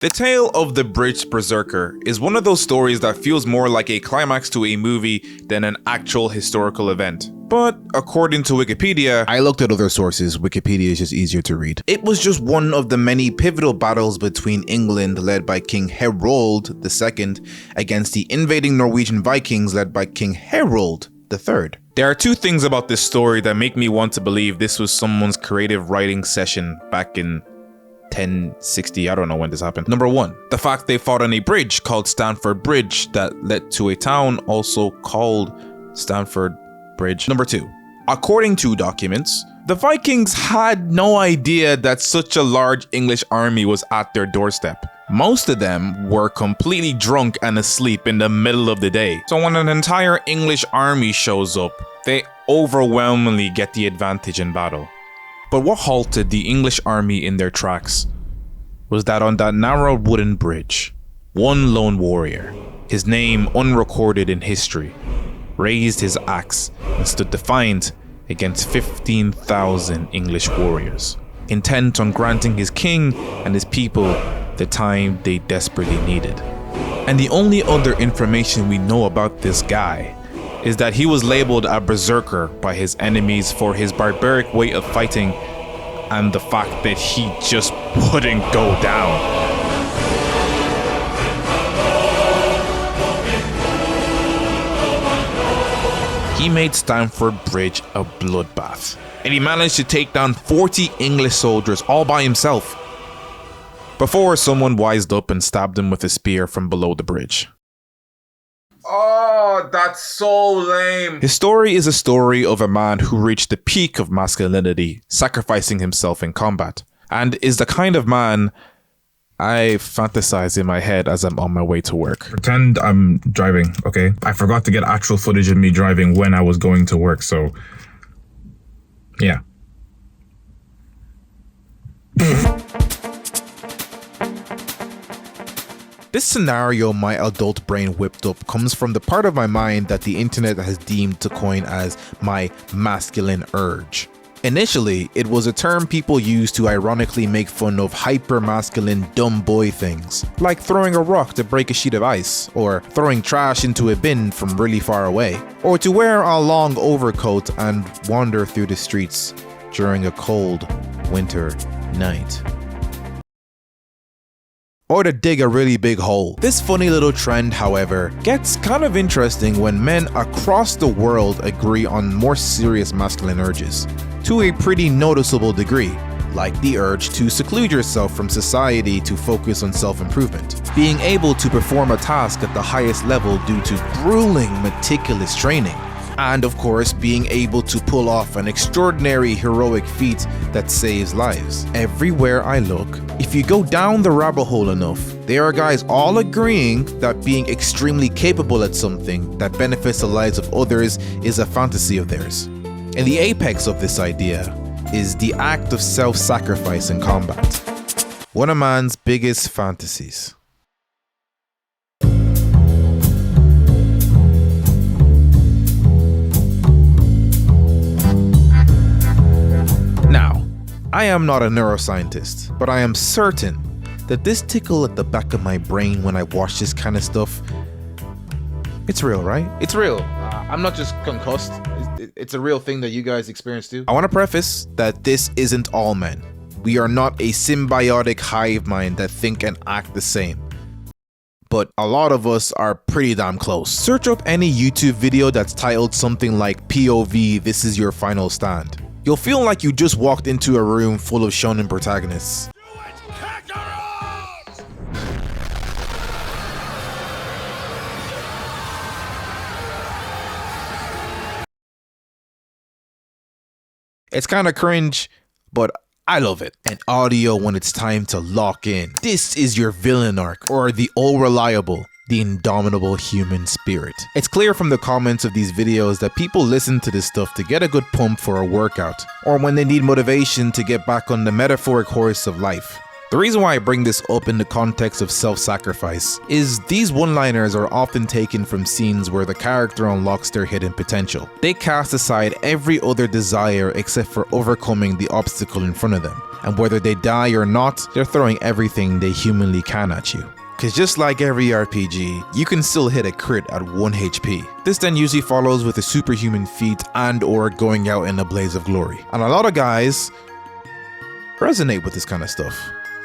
The Tale of the Bridge Berserker is one of those stories that feels more like a climax to a movie than an actual historical event. But according to Wikipedia, I looked at other sources, Wikipedia is just easier to read. It was just one of the many pivotal battles between England led by King Harold II against the invading Norwegian Vikings led by King Harold III. There are two things about this story that make me want to believe this was someone's creative writing session back in 1060, I don't know when this happened. Number one, the fact they fought on a bridge called Stamford Bridge that led to a town also called Stamford Bridge. Number two, according to documents, the Vikings had no idea that such a large English army was at their doorstep. Most of them were completely drunk and asleep in the middle of the day. So when an entire English army shows up, they overwhelmingly get the advantage in battle. But what halted the English army in their tracks was that on that narrow wooden bridge, one lone warrior, his name unrecorded in history, raised his axe and stood defiant against 15,000 English warriors, intent on granting his king and his people the time they desperately needed. And the only other information we know about this guy is that he was labeled a berserker by his enemies for his barbaric way of fighting and the fact that he just wouldn't go down. He made Stamford Bridge a bloodbath, and he managed to take down 40 English soldiers all by himself before someone wised up and stabbed him with a spear from below the bridge. Oh, that's so lame. His story is a story of a man who reached the peak of masculinity, sacrificing himself in combat, and is the kind of man I fantasize in my head as I'm on my way to work. Pretend I'm driving, okay? I forgot to get actual footage of me driving when I was going to work, so yeah. This scenario my adult brain whipped up comes from the part of my mind that the internet has deemed to coin as my masculine urge. Initially, it was a term people used to ironically make fun of hyper-masculine dumb boy things, like throwing a rock to break a sheet of ice, or throwing trash into a bin from really far away, or to wear a long overcoat and wander through the streets during a cold winter night. Or to dig a really big hole. This funny little trend, however, gets kind of interesting when men across the world agree on more serious masculine urges, to a pretty noticeable degree, like the urge to seclude yourself from society to focus on self-improvement, being able to perform a task at the highest level due to grueling, meticulous training, and of course being able to pull off an extraordinary heroic feat that saves lives. Everywhere I look, if you go down the rabbit hole enough, there are guys all agreeing that being extremely capable at something that benefits the lives of others is a fantasy of theirs. And the apex of this idea is the act of self-sacrifice in combat. One of man's biggest fantasies. Now, I am not a neuroscientist, but I am certain that this tickle at the back of my brain when I watch this kind of stuff, it's real, right? It's real. I'm not just concussed. It's a real thing that you guys experience too. I want to preface that this isn't all men. We are not a symbiotic hive mind that think and act the same. But a lot of us are pretty damn close. Search up any YouTube video that's titled something like POV, this is your final stand. You'll feel like you just walked into a room full of shonen protagonists. It's kinda cringe, but I love it. And audio when it's time to lock in. This is your villain arc, or the all-reliable, the indomitable human spirit. It's clear from the comments of these videos that people listen to this stuff to get a good pump for a workout, or when they need motivation to get back on the metaphoric horse of life. The reason why I bring this up in the context of self-sacrifice is these one-liners are often taken from scenes where the character unlocks their hidden potential. They cast aside every other desire except for overcoming the obstacle in front of them, and whether they die or not, they're throwing everything they humanly can at you. Cause just like every RPG, you can still hit a crit at 1 HP. This then usually follows with a superhuman feat and or going out in a blaze of glory. And a lot of guys resonate with this kind of stuff.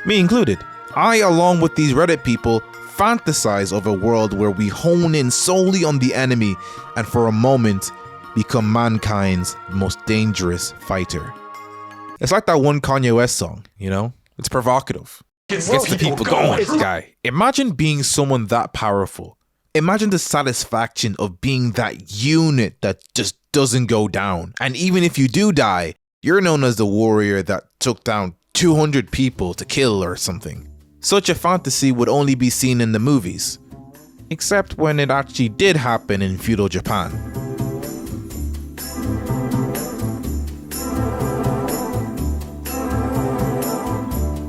Me included. I, along with these Reddit people, fantasize of a world where we hone in solely on the enemy and for a moment become mankind's most dangerous fighter. It's like that one Kanye West song, you know? It's provocative. Gets the people going. This guy. Imagine being someone that powerful. Imagine the satisfaction of being that unit that just doesn't go down. And even if you do die, you're known as the warrior that took down 200 people to kill or something. Such a fantasy would only be seen in the movies, except when it actually did happen in feudal Japan.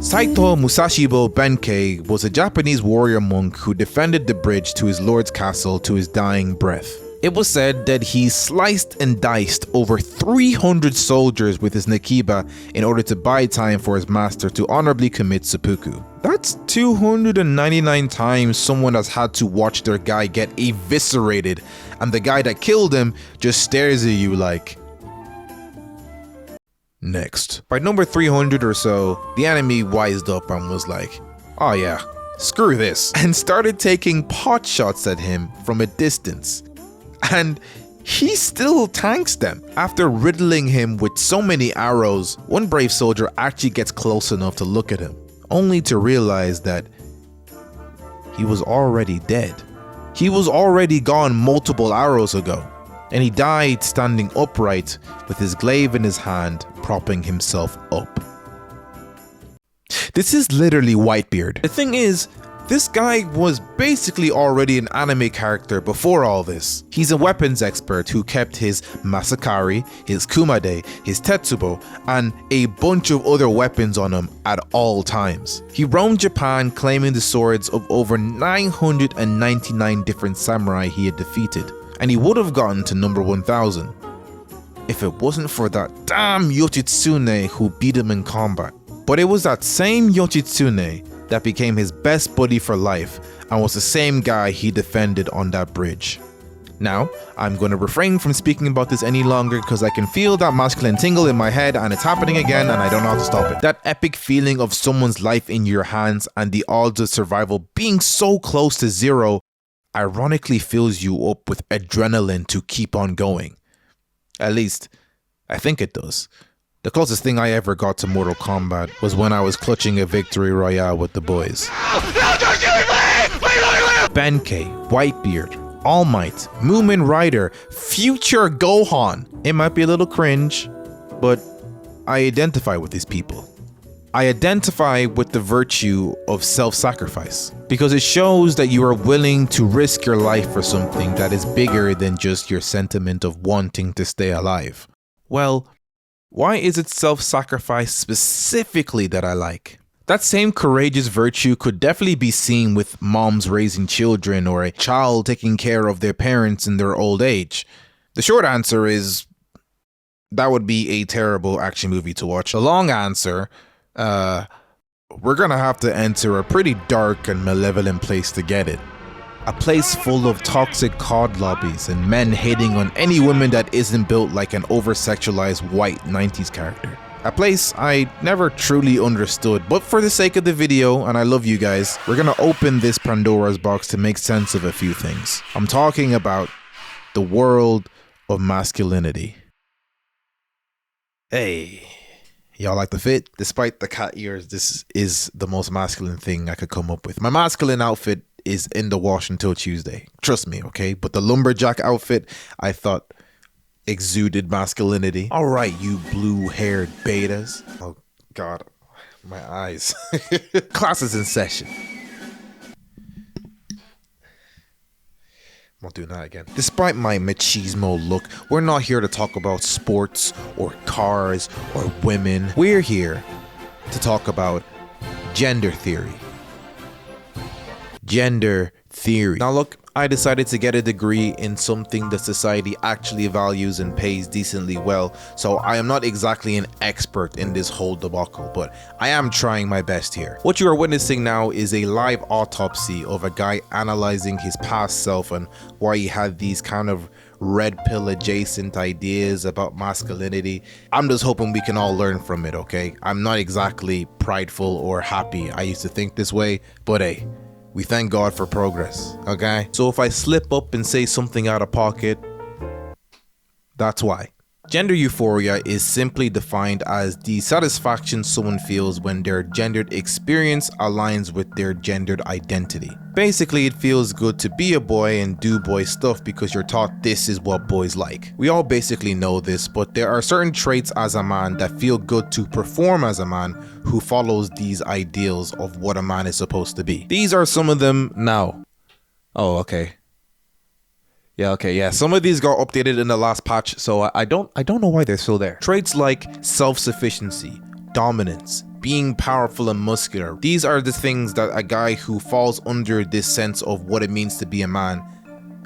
Saito Musashibo Benkei was a Japanese warrior monk who defended the bridge to his lord's castle to his dying breath. It was said that he sliced and diced over 300 soldiers with his Nekiba in order to buy time for his master to honorably commit seppuku. That's 299 times someone has had to watch their guy get eviscerated, and the guy that killed him just stares at you like, next. By number 300 or so, the enemy wised up and was like, oh yeah, screw this, and started taking pot shots at him from a distance. And he still tanks them. After riddling him with so many arrows, one brave soldier actually gets close enough to look at him, only to realize that he was already dead. He was already gone multiple arrows ago, and he died standing upright with his glaive in his hand, propping himself up. This is literally Whitebeard. The thing is, this guy was basically already an anime character before all this. He's a weapons expert who kept his Masakari, his Kumade, his Tetsubo, and a bunch of other weapons on him at all times. He roamed Japan claiming the swords of over 999 different samurai he had defeated, and he would have gotten to number 1000 if it wasn't for that damn Yoshitsune who beat him in combat. But it was that same Yoshitsune that became his best buddy for life and was the same guy he defended on that bridge. Now, I'm going to refrain from speaking about this any longer because I can feel that masculine tingle in my head and it's happening again and I don't know how to stop it. That epic feeling of someone's life in your hands and the odds of survival being so close to zero ironically fills you up with adrenaline to keep on going. At least, I think it does. The closest thing I ever got to Mortal Kombat was when I was clutching a victory royale with the boys. Benkei, Whitebeard, All Might, Moomin Rider, future Gohan. It might be a little cringe, but I identify with these people. I identify with the virtue of self-sacrifice because it shows that you are willing to risk your life for something that is bigger than just your sentiment of wanting to stay alive. Well, why is it self-sacrifice specifically that I like? That same courageous virtue could definitely be seen with moms raising children or a child taking care of their parents in their old age. The short answer is that would be a terrible action movie to watch. The long answer, we're gonna have to enter a pretty dark and malevolent place to get it. A place full of toxic COD lobbies and men hating on any woman that isn't built like an over-sexualized white 90s character. A place I never truly understood, but for the sake of the video, and I love you guys, we're gonna open this Pandora's box to make sense of a few things. I'm talking about the world of masculinity. Hey, y'all like the fit? Despite the cat ears, this is the most masculine thing I could come up with. My masculine outfit is in the wash until Tuesday. Trust me, okay? But the lumberjack outfit, I thought exuded masculinity. All right, you blue-haired betas. Oh, God. My eyes. Class is in session. I'm not doing that again. Despite my machismo look, we're not here to talk about sports or cars or women. We're here to talk about Gender theory. Gender theory. Now look, I decided to get a degree in something that society actually values and pays decently well, so I am not exactly an expert in this whole debacle, but I am trying my best here. What you are witnessing now is a live autopsy of a guy analyzing his past self and why he had these kind of red pill adjacent ideas about masculinity. I'm just hoping we can all learn from it, okay? I'm not exactly prideful or happy. I used to think this way, but hey, we thank God for progress, okay? So if I slip up and say something out of pocket, that's why. Gender euphoria is simply defined as the satisfaction someone feels when their gendered experience aligns with their gendered identity. Basically, it feels good to be a boy and do boy stuff because you're taught this is what boys like. We all basically know this, but there are certain traits as a man that feel good to perform as a man who follows these ideals of what a man is supposed to be. These are some of them now. Oh, okay. Yeah, some of these got updated in the last patch, so I don't know why they're still there. Traits like self-sufficiency, dominance, being powerful and muscular. These are the things that a guy who falls under this sense of what it means to be a man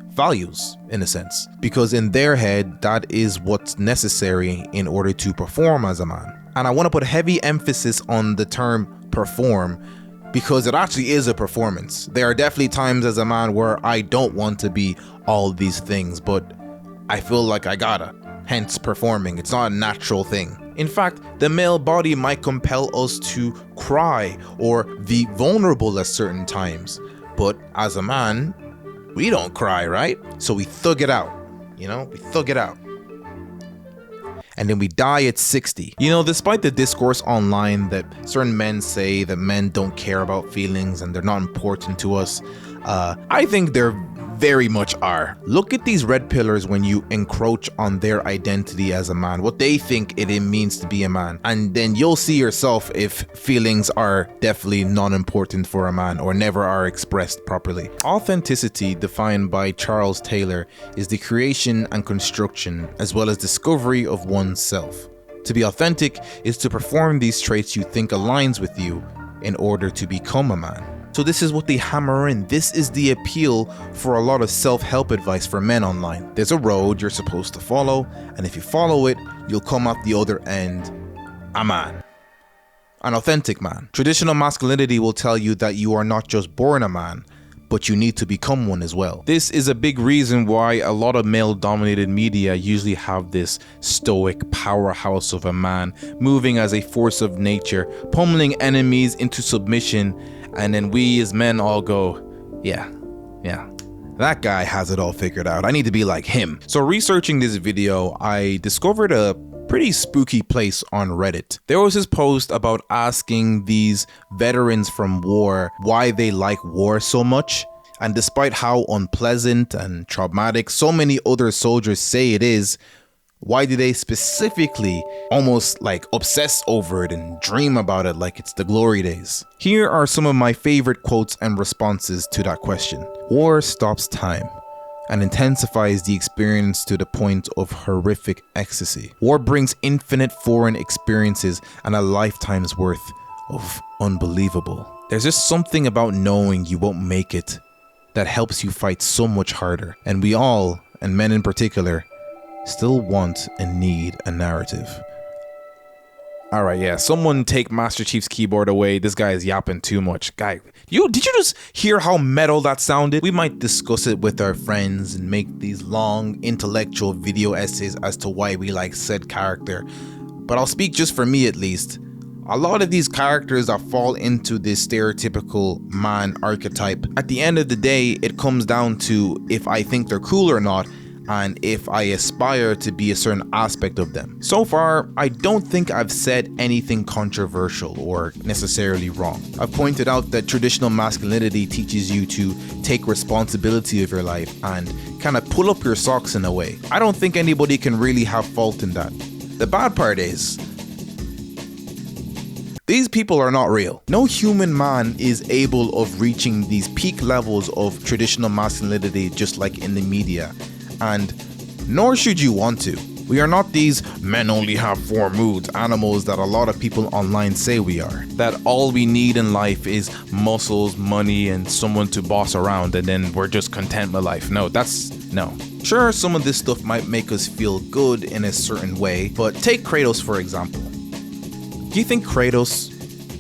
values, in a sense, because in their head, that is what's necessary in order to perform as a man. And I want to put heavy emphasis on the term perform, because it actually is a performance. There are definitely times as a man where I don't want to be all these things, but I feel like I gotta, hence performing. It's not a natural thing. In fact, the male body might compel us to cry or be vulnerable at certain times, but as a man, we don't cry, right? So we thug it out, we thug it out. And then we die at 60. Despite the discourse online that certain men say that men don't care about feelings and they're not important to us, I think they're very much are. Look at these red pillars when you encroach on their identity as a man, what they think it means to be a man, and then you'll see yourself if feelings are definitely non-important for a man or never are expressed properly. Authenticity, defined by Charles Taylor, is the creation and construction as well as discovery of oneself. To be authentic is to perform these traits you think aligns with you in order to become a man. So this is what they hammer in. This is the appeal for a lot of self-help advice for men online. There's a road you're supposed to follow, and if you follow it, you'll come out the other end a man. An authentic man. Traditional masculinity will tell you that you are not just born a man, but you need to become one as well. This is a big reason why a lot of male-dominated media usually have this stoic powerhouse of a man, moving as a force of nature, pummeling enemies into submission, and then we as men all go, yeah, that guy has it all figured out. I need to be like him. So researching this video, I discovered a pretty spooky place on Reddit. There was this post about asking these veterans from war why they like war so much. And despite how unpleasant and traumatic so many other soldiers say it is, why do they specifically almost like obsess over it and dream about it like it's the glory days? Here are some of my favorite quotes and responses to that question. War stops time and intensifies the experience to the point of horrific ecstasy. War brings infinite foreign experiences and a lifetime's worth of unbelievable. There's just something about knowing you won't make it that helps you fight so much harder. And we all, and men in particular, still want and need a narrative. Alright, yeah, someone take Master Chief's keyboard away. This guy is yapping too much. Guy, did you just hear how metal that sounded? We might discuss it with our friends and make these long intellectual video essays as to why we like said character. But I'll speak just for me at least. A lot of these characters that fall into this stereotypical man archetype, at the end of the day, it comes down to if I think they're cool or not, and if I aspire to be a certain aspect of them. So far, I don't think I've said anything controversial or necessarily wrong. I've pointed out that traditional masculinity teaches you to take responsibility of your life and kind of pull up your socks in a way. I don't think anybody can really have fault in that. The bad part is, these people are not real. No human man is able of reaching these peak levels of traditional masculinity just like in the media. And nor should you want to. We are not these men only have 4 moods animals that a lot of people online say we are. That all we need in life is muscles, money, and someone to boss around, and then we're just content with life. No. Sure, some of this stuff might make us feel good in a certain way, but take Kratos for example. Do you think Kratos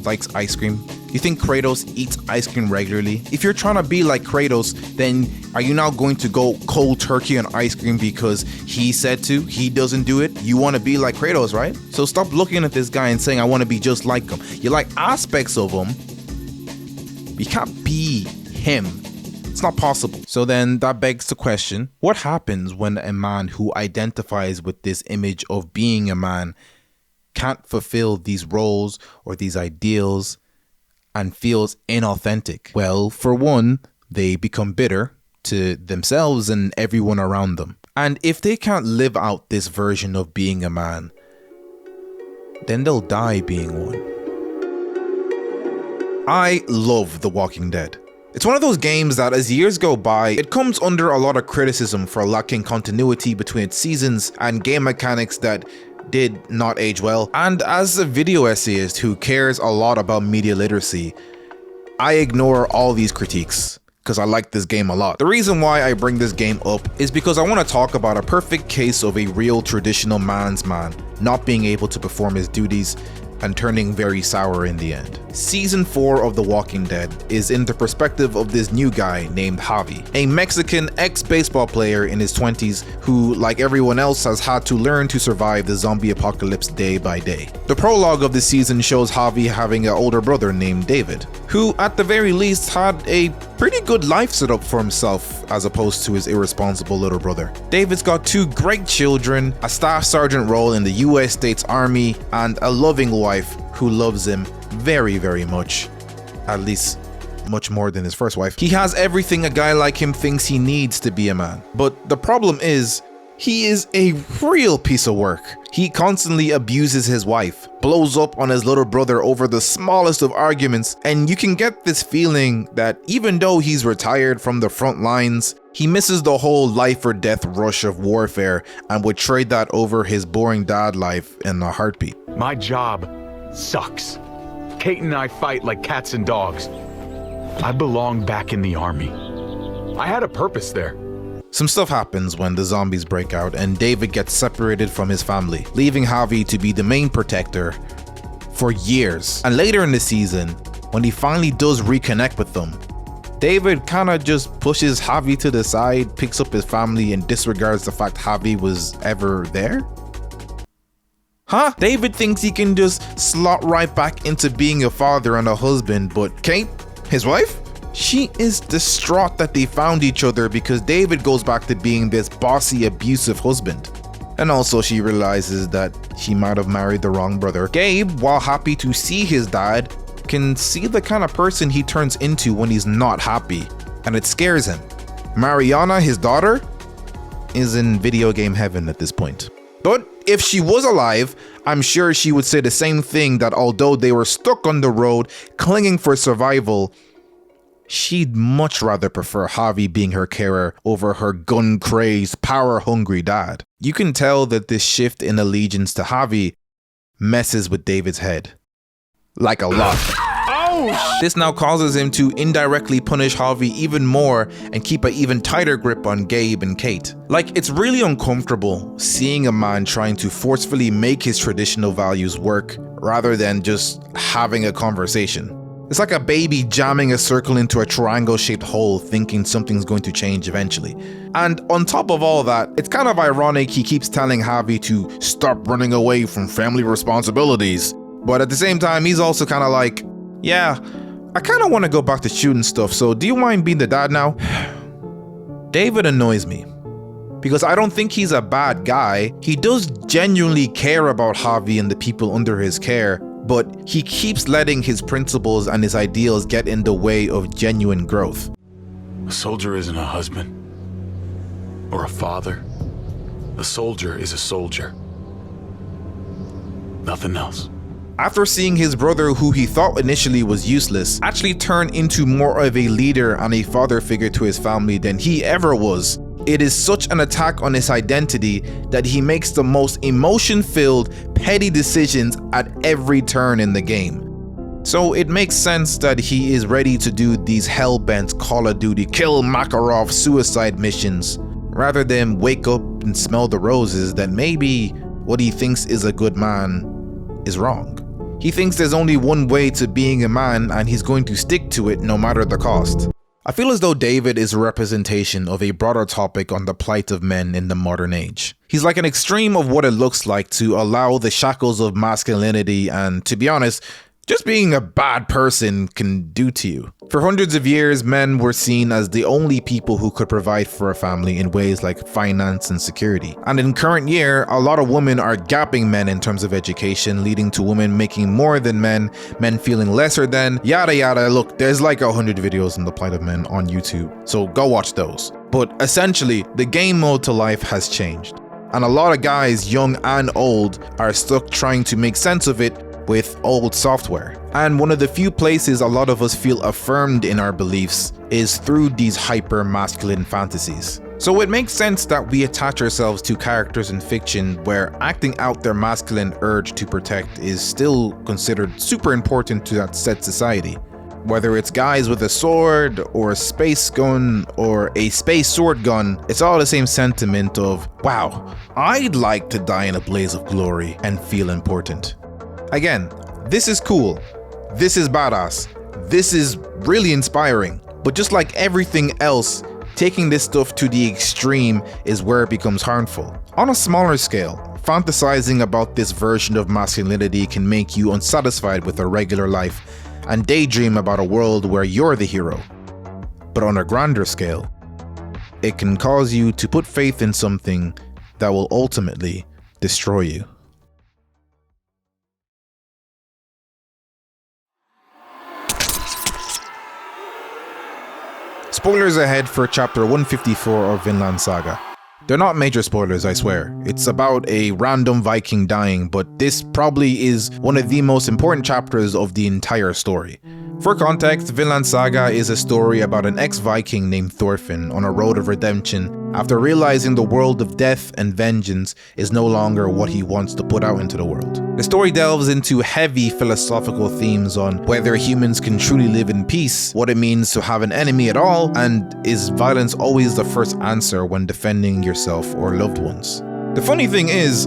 likes ice cream? You think Kratos eats ice cream regularly? If you're trying to be like Kratos, then are you now going to go cold turkey on ice cream because he said to? He doesn't do it? You want to be like Kratos, right? So stop looking at this guy and saying, I want to be just like him. You like aspects of him. You can't be him. It's not possible. So then that begs the question, what happens when a man who identifies with this image of being a man can't fulfill these roles or these ideals and feels inauthentic? Well, for one, they become bitter to themselves and everyone around them. And if they can't live out this version of being a man, then they'll die being one. I love The Walking Dead. It's one of those games that as years go by, it comes under a lot of criticism for lacking continuity between its seasons and game mechanics that did not age well. And as a video essayist who cares a lot about media literacy, I ignore all these critiques because I like this game a lot. The reason why I bring this game up is because I want to talk about a perfect case of a real traditional man's man not being able to perform his duties and turning very sour in the end. Season 4 of The Walking Dead is in the perspective of this new guy named Javi, a Mexican ex-baseball player in his 20s who, like everyone else, has had to learn to survive the zombie apocalypse day by day. The prologue of the season shows Javi having an older brother named David, who at the very least had a pretty good life set up for himself as opposed to his irresponsible little brother. David's got 2 great children, a staff sergeant role in the US States Army, and a loving wife who loves him very, very much. At least much more than his first wife. He has everything a guy like him thinks he needs to be a man. But the problem is, he is a real piece of work. He constantly abuses his wife, blows up on his little brother over the smallest of arguments, and you can get this feeling that even though he's retired from the front lines, he misses the whole life or death rush of warfare and would trade that over his boring dad life in a heartbeat. My job sucks. Kate and I fight like cats and dogs. I belong back in the army. I had a purpose there. Some stuff happens when the zombies break out and David gets separated from his family, leaving Javi to be the main protector for years. And later in the season, when he finally does reconnect with them, David kinda just pushes Javi to the side, picks up his family, and disregards the fact Javi was ever there? Huh? David thinks he can just slot right back into being a father and a husband, but Kate, his wife? She is distraught that they found each other because David goes back to being this bossy, abusive husband. And also she realizes that she might have married the wrong brother. Gabe, while happy to see his dad, can see the kind of person he turns into when he's not happy, and it scares him. Mariana, his daughter, is in video game heaven at this point. But if she was alive, I'm sure she would say the same thing, that although they were stuck on the road, clinging for survival, she'd much rather prefer Javi being her carer over her gun-crazed, power-hungry dad. You can tell that this shift in allegiance to Javi messes with David's head. Like a lot. This now causes him to indirectly punish Javi even more and keep an even tighter grip on Gabe and Kate. Like, it's really uncomfortable seeing a man trying to forcefully make his traditional values work rather than just having a conversation. It's like a baby jamming a circle into a triangle-shaped hole thinking something's going to change eventually. And on top of all that, it's kind of ironic he keeps telling Javi to stop running away from family responsibilities. But at the same time, he's also kind of like, yeah, I kind of want to go back to shooting stuff, so do you mind being the dad now? David annoys me because I don't think he's a bad guy. He does genuinely care about Javi and the people under his care, but he keeps letting his principles and his ideals get in the way of genuine growth. A soldier isn't a husband or a father. A soldier is a soldier. Nothing else. After seeing his brother, who he thought initially was useless, actually turn into more of a leader and a father figure to his family than he ever was, it is such an attack on his identity that he makes the most emotion-filled, petty decisions at every turn in the game. So it makes sense that he is ready to do these hell-bent Call of Duty kill Makarov suicide missions, rather than wake up and smell the roses that maybe what he thinks is a good man is wrong. He thinks there's only one way to being a man and he's going to stick to it no matter the cost. I feel as though David is a representation of a broader topic on the plight of men in the modern age. He's like an extreme of what it looks like to allow the shackles of masculinity and, to be honest, just being a bad person can do to you. For hundreds of years, men were seen as the only people who could provide for a family in ways like finance and security. And in current year, a lot of women are gapping men in terms of education, leading to women making more than men feeling lesser than, yada yada. Look, there's like 100 videos on the plight of men on YouTube, so go watch those. But essentially, the game mode to life has changed. And a lot of guys, young and old, are stuck trying to make sense of it with old software. And one of the few places a lot of us feel affirmed in our beliefs is through these hyper masculine fantasies. So it makes sense that we attach ourselves to characters in fiction where acting out their masculine urge to protect is still considered super important to that said society. Whether it's guys with a sword or a space gun or a space sword gun, it's all the same sentiment of, wow, I'd like to die in a blaze of glory and feel important. Again, this is cool, this is badass, this is really inspiring, but just like everything else, taking this stuff to the extreme is where it becomes harmful. On a smaller scale, fantasizing about this version of masculinity can make you unsatisfied with a regular life and daydream about a world where you're the hero. But on a grander scale, it can cause you to put faith in something that will ultimately destroy you. Spoilers ahead for chapter 154 of Vinland Saga. They're not major spoilers, I swear. It's about a random Viking dying, but this probably is one of the most important chapters of the entire story. For context, Vinland Saga is a story about an ex-Viking named Thorfinn on a road of redemption after realizing the world of death and vengeance is no longer what he wants to put out into the world. The story delves into heavy philosophical themes on whether humans can truly live in peace, what it means to have an enemy at all, and is violence always the first answer when defending yourself or loved ones. The funny thing is,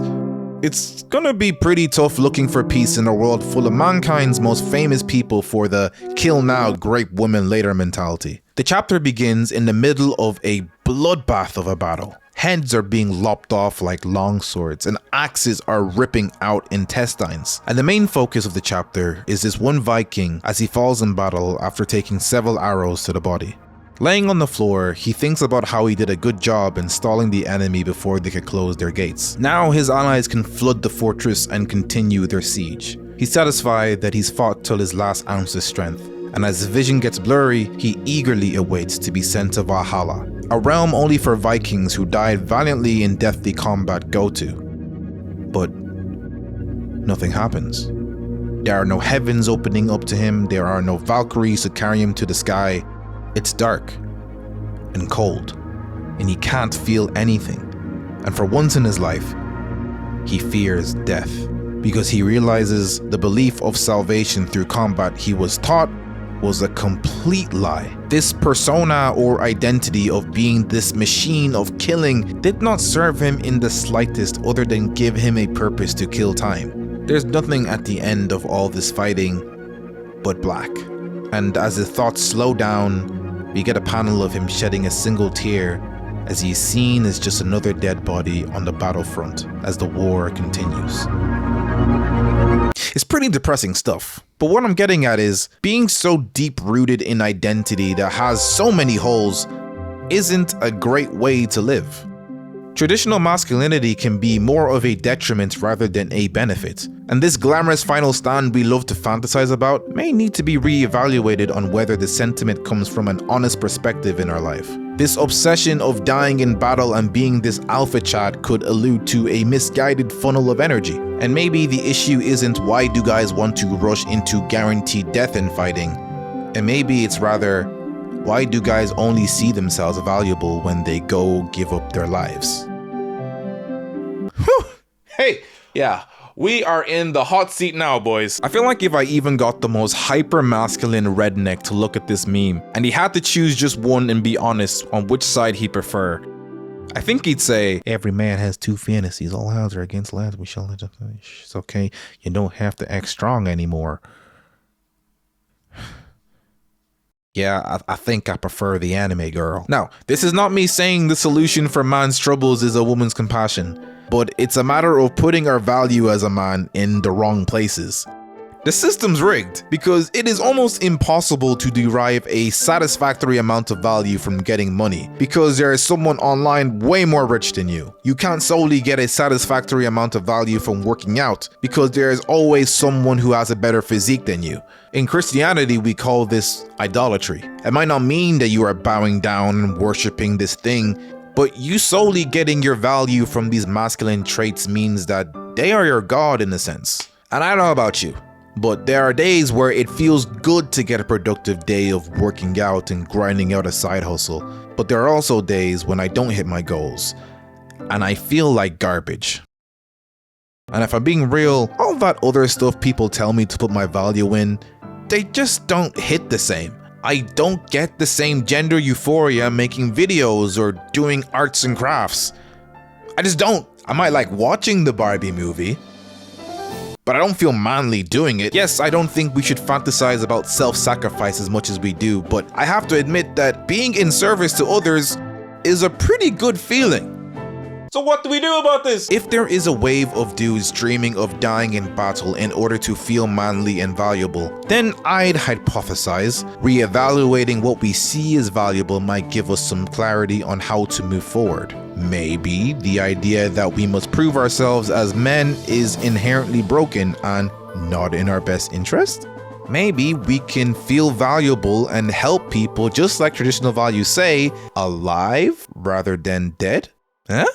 it's gonna be pretty tough looking for peace in a world full of mankind's most famous people for the kill now, grape women later mentality. The chapter begins in the middle of a bloodbath of a battle. Heads are being lopped off like long swords and axes are ripping out intestines. And the main focus of the chapter is this one Viking as he falls in battle after taking several arrows to the body. Laying on the floor, he thinks about how he did a good job in stalling the enemy before they could close their gates. Now his allies can flood the fortress and continue their siege. He's satisfied that he's fought till his last ounce of strength, and as his vision gets blurry, he eagerly awaits to be sent to Valhalla, a realm only for Vikings who died valiantly in deathly combat go to. But nothing happens. There are no heavens opening up to him, there are no Valkyries to carry him to the sky. It's dark and cold, and he can't feel anything. And for once in his life, he fears death, because he realizes the belief of salvation through combat he was taught was a complete lie. This persona or identity of being this machine of killing did not serve him in the slightest other than give him a purpose to kill time. There's nothing at the end of all this fighting but black. And as his thoughts slow down, we get a panel of him shedding a single tear as he is seen as just another dead body on the battlefront as the war continues. It's pretty depressing stuff, but what I'm getting at is, being so deep-rooted in identity that has so many holes isn't a great way to live. Traditional masculinity can be more of a detriment rather than a benefit, and this glamorous final stand we love to fantasize about may need to be re-evaluated on whether the sentiment comes from an honest perspective in our life. This obsession of dying in battle and being this alpha Chad could allude to a misguided funnel of energy, and maybe the issue isn't why do guys want to rush into guaranteed death in fighting, and maybe it's rather, Why do guys only see themselves valuable when they go give up their lives? Whew. Hey, yeah. We are in the hot seat now, boys. I feel like if I even got the most hyper-masculine redneck to look at this meme, and he had to choose just one and be honest on which side he'd prefer, I think he'd say, every man has two fantasies. All odds are against lads. We shall... It's okay. You don't have to act strong anymore. Yeah, I think I prefer the anime girl. Now, this is not me saying the solution for man's troubles is a woman's compassion, but it's a matter of putting our value as a man in the wrong places. The system's rigged because it is almost impossible to derive a satisfactory amount of value from getting money because there is someone online way more rich than you. You can't solely get a satisfactory amount of value from working out because there is always someone who has a better physique than you. In Christianity, we call this idolatry. It might not mean that you are bowing down and worshipping this thing, but you solely getting your value from these masculine traits means that they are your god in a sense. And I don't know about you, but there are days where it feels good to get a productive day of working out and grinding out a side hustle. But there are also days when I don't hit my goals and I feel like garbage. And if I'm being real, all that other stuff people tell me to put my value in, they just don't hit the same. I don't get the same gender euphoria making videos or doing arts and crafts. I just don't. I might like watching the Barbie movie, but I don't feel manly doing it. Yes, I don't think we should fantasize about self-sacrifice as much as we do, but I have to admit that being in service to others is a pretty good feeling. So what do we do about this? If there is a wave of dudes dreaming of dying in battle in order to feel manly and valuable, then I'd hypothesize reevaluating what we see as valuable might give us some clarity on how to move forward. Maybe the idea that we must prove ourselves as men is inherently broken and not in our best interest? Maybe we can feel valuable and help people just like traditional values say, alive rather than dead? Huh?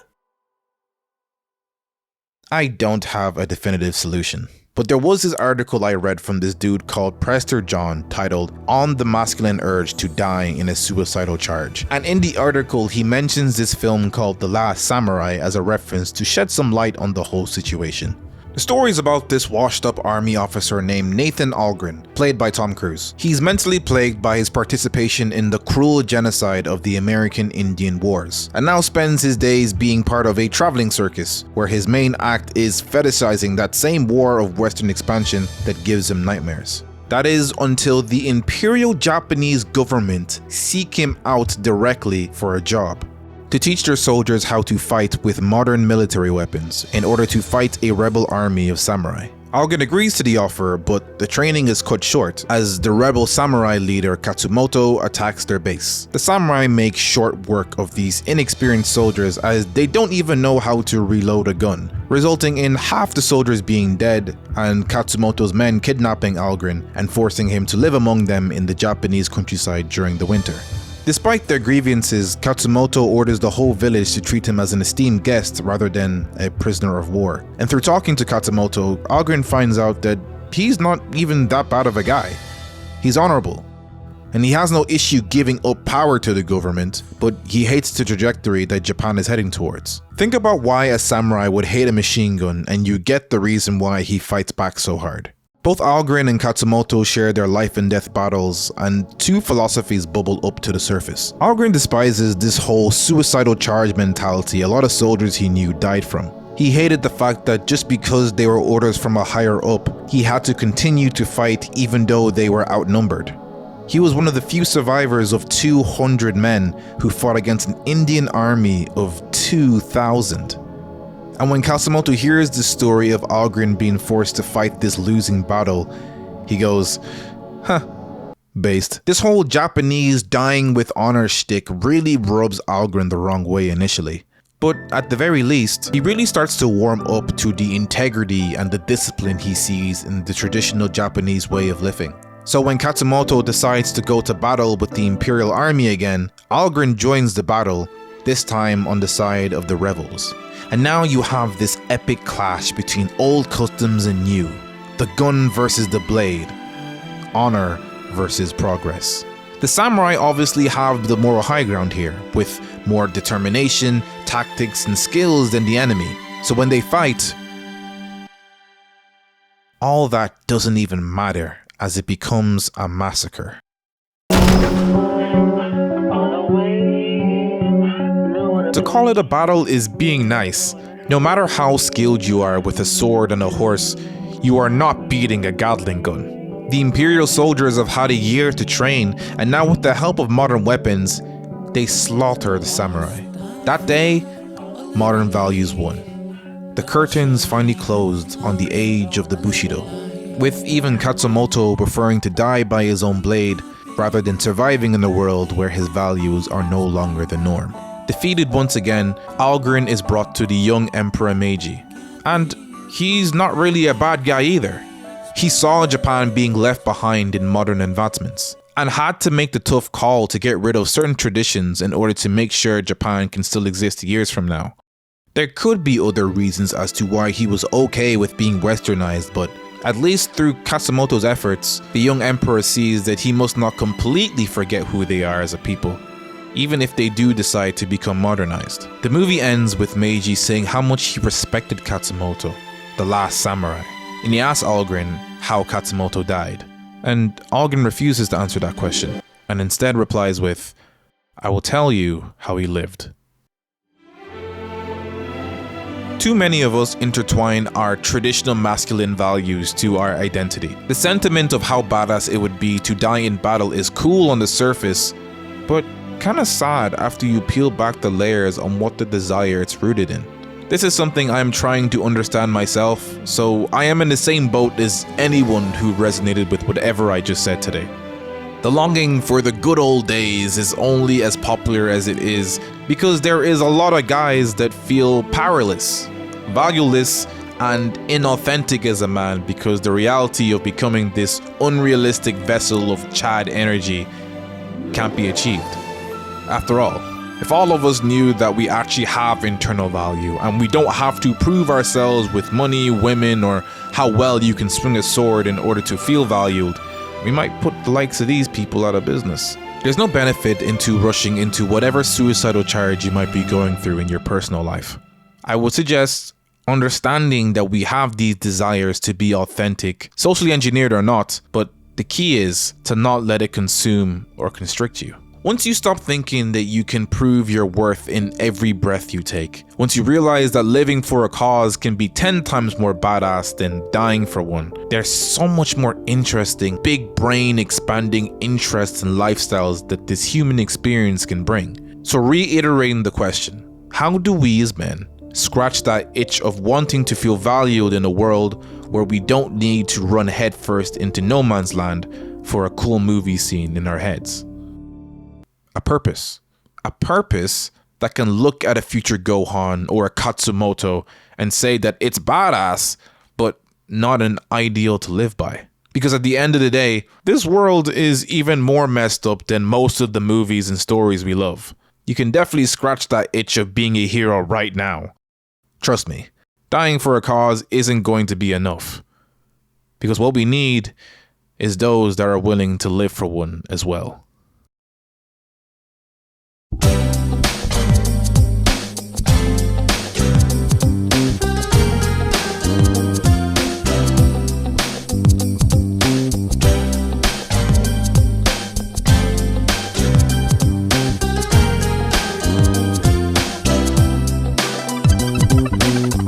I don't have a definitive solution, but there was this article I read from this dude called Prester John titled On the Masculine Urge to Die in a Suicidal Charge. And in the article, he mentions this film called The Last Samurai as a reference to shed some light on the whole situation. The story is about this washed up army officer named Nathan Algren, played by Tom Cruise. He's mentally plagued by his participation in the cruel genocide of the American Indian Wars, and now spends his days being part of a traveling circus, where his main act is fetishizing that same war of Western expansion that gives him nightmares. That is until the Imperial Japanese government seek him out directly for a job, to teach their soldiers how to fight with modern military weapons in order to fight a rebel army of samurai. Algren agrees to the offer, but the training is cut short as the rebel samurai leader Matsumoto attacks their base. The samurai make short work of these inexperienced soldiers as they don't even know how to reload a gun, resulting in half the soldiers being dead and Matsumoto's men kidnapping Algren and forcing him to live among them in the Japanese countryside during the winter. Despite their grievances, Matsumoto orders the whole village to treat him as an esteemed guest rather than a prisoner of war. And through talking to Matsumoto, Algren finds out that he's not even that bad of a guy. He's honorable, and he has no issue giving up power to the government, but he hates the trajectory that Japan is heading towards. Think about why a samurai would hate a machine gun, and you get the reason why he fights back so hard. Both Algren and Matsumoto share their life and death battles, and two philosophies bubble up to the surface. Algren despises this whole suicidal charge mentality a lot of soldiers he knew died from. He hated the fact that just because they were orders from a higher up, he had to continue to fight even though they were outnumbered. He was one of the few survivors of 200 men who fought against an Indian army of 2,000. And when Matsumoto hears the story of Algren being forced to fight this losing battle, he goes, huh, based. This whole Japanese dying with honor shtick really rubs Algren the wrong way initially. But at the very least, he really starts to warm up to the integrity and the discipline he sees in the traditional Japanese way of living. So when Matsumoto decides to go to battle with the Imperial Army again, Algren joins the battle, this time on the side of the rebels. And now you have this epic clash between old customs and new. The gun versus the blade. Honor versus progress. The samurai obviously have the moral high ground here, with more determination, tactics, and skills than the enemy. So when they fight, all that doesn't even matter as it becomes a massacre. To call it a battle is being nice. No matter how skilled you are with a sword and a horse, you are not beating a Gatling gun. The Imperial soldiers have had a year to train, and now with the help of modern weapons, they slaughter the samurai. That day, modern values won. The curtains finally closed on the age of the Bushido, with even Matsumoto preferring to die by his own blade rather than surviving in a world where his values are no longer the norm. Defeated once again, Algren is brought to the young Emperor Meiji, and he's not really a bad guy either. He saw Japan being left behind in modern advancements, and had to make the tough call to get rid of certain traditions in order to make sure Japan can still exist years from now. There could be other reasons as to why he was okay with being westernized, but at least through Matsumoto's efforts, the young emperor sees that he must not completely forget who they are as a people, even if they do decide to become modernized. The movie ends with Meiji saying how much he respected Matsumoto, the last samurai, and he asks Algren how Matsumoto died. And Algren refuses to answer that question, and instead replies with, "I will tell you how he lived." Too many of us intertwine our traditional masculine values to our identity. The sentiment of how badass it would be to die in battle is cool on the surface, but kinda sad after you peel back the layers on what the desire it's rooted in. This is something I am trying to understand myself, so I am in the same boat as anyone who resonated with whatever I just said today. The longing for the good old days is only as popular as it is because there is a lot of guys that feel powerless, valueless, and inauthentic as a man because the reality of becoming this unrealistic vessel of Chad energy can't be achieved. After all, if all of us knew that we actually have internal value and we don't have to prove ourselves with money, women, or how well you can swing a sword in order to feel valued, we might put the likes of these people out of business. There's no benefit into rushing into whatever suicidal charge you might be going through in your personal life. I would suggest understanding that we have these desires to be authentic, socially engineered or not, but the key is to not let it consume or constrict you. Once you stop thinking that you can prove your worth in every breath you take, once you realize that living for a cause can be 10 times more badass than dying for one, there's so much more interesting, big brain expanding interests and lifestyles that this human experience can bring. So reiterating the question, how do we as men scratch that itch of wanting to feel valued in a world where we don't need to run headfirst into no man's land for a cool movie scene in our heads? A purpose that can look at a future Gohan or a Matsumoto and say that it's badass, but not an ideal to live by. Because at the end of the day, this world is even more messed up than most of the movies and stories we love. You can definitely scratch that itch of being a hero right now. Trust me, dying for a cause isn't going to be enough. Because what we need is those that are willing to live for one as well.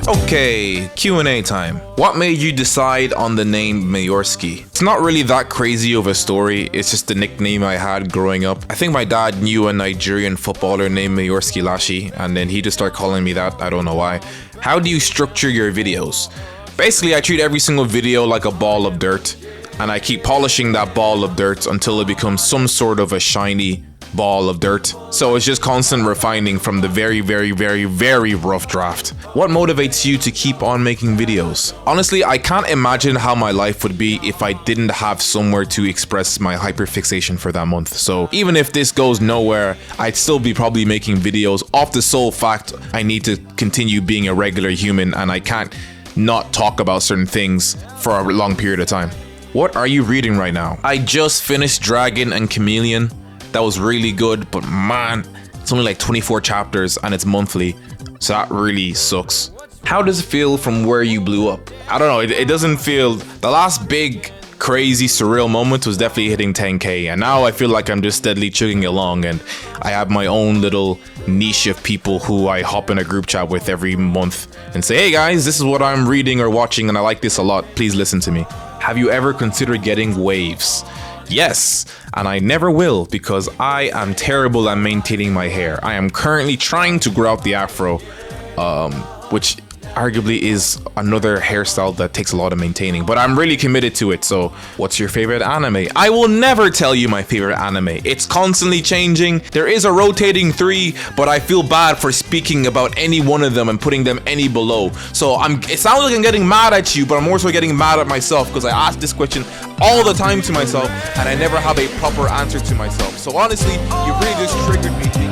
Okay, Q&A time. What made you decide on the name Mayorski? It's not really that crazy of a story, it's just the nickname I had growing up. I think my dad knew a Nigerian footballer named Mayorski Lashi, and then he just started calling me that, I don't know why. How do you structure your videos? Basically, I treat every single video like a ball of dirt, and I keep polishing that ball of dirt until it becomes some sort of a shiny ball of dirt. So it's just constant refining from the very rough draft. What motivates you to keep on making videos? Honestly, I can't imagine how my life would be if I didn't have somewhere to express my hyperfixation for that month. So even if this goes nowhere, I'd still be probably making videos off the sole fact I need to continue being a regular human and I can't not talk about certain things for a long period of time. What are you reading right now? I just finished Dragon and Chameleon. that was really good, but man, it's only like 24 chapters and it's monthly, so that really sucks. How does it feel from where you blew up? I don't know, it doesn't feel... The last big, crazy, surreal moment was definitely hitting 10k, and now I feel like I'm just steadily chugging along, and I have my own little niche of people who I hop in a group chat with every month and say, hey guys, this is what I'm reading or watching and I like this a lot, please listen to me. Have you ever considered getting waves? Yes, and I never will because I am terrible at maintaining my hair. I am currently trying to grow out the afro, which arguably is another hairstyle that takes a lot of maintaining, but I'm really committed to it. So what's your favorite anime? I will never tell you my favorite anime. It's constantly changing. There is a rotating 3, but I feel bad for speaking about any one of them and putting them any below. So it sounds like I'm getting mad at you, but I'm also getting mad at myself because I ask this question all the time to myself and I never have a proper answer to myself. So honestly, you really just triggered me.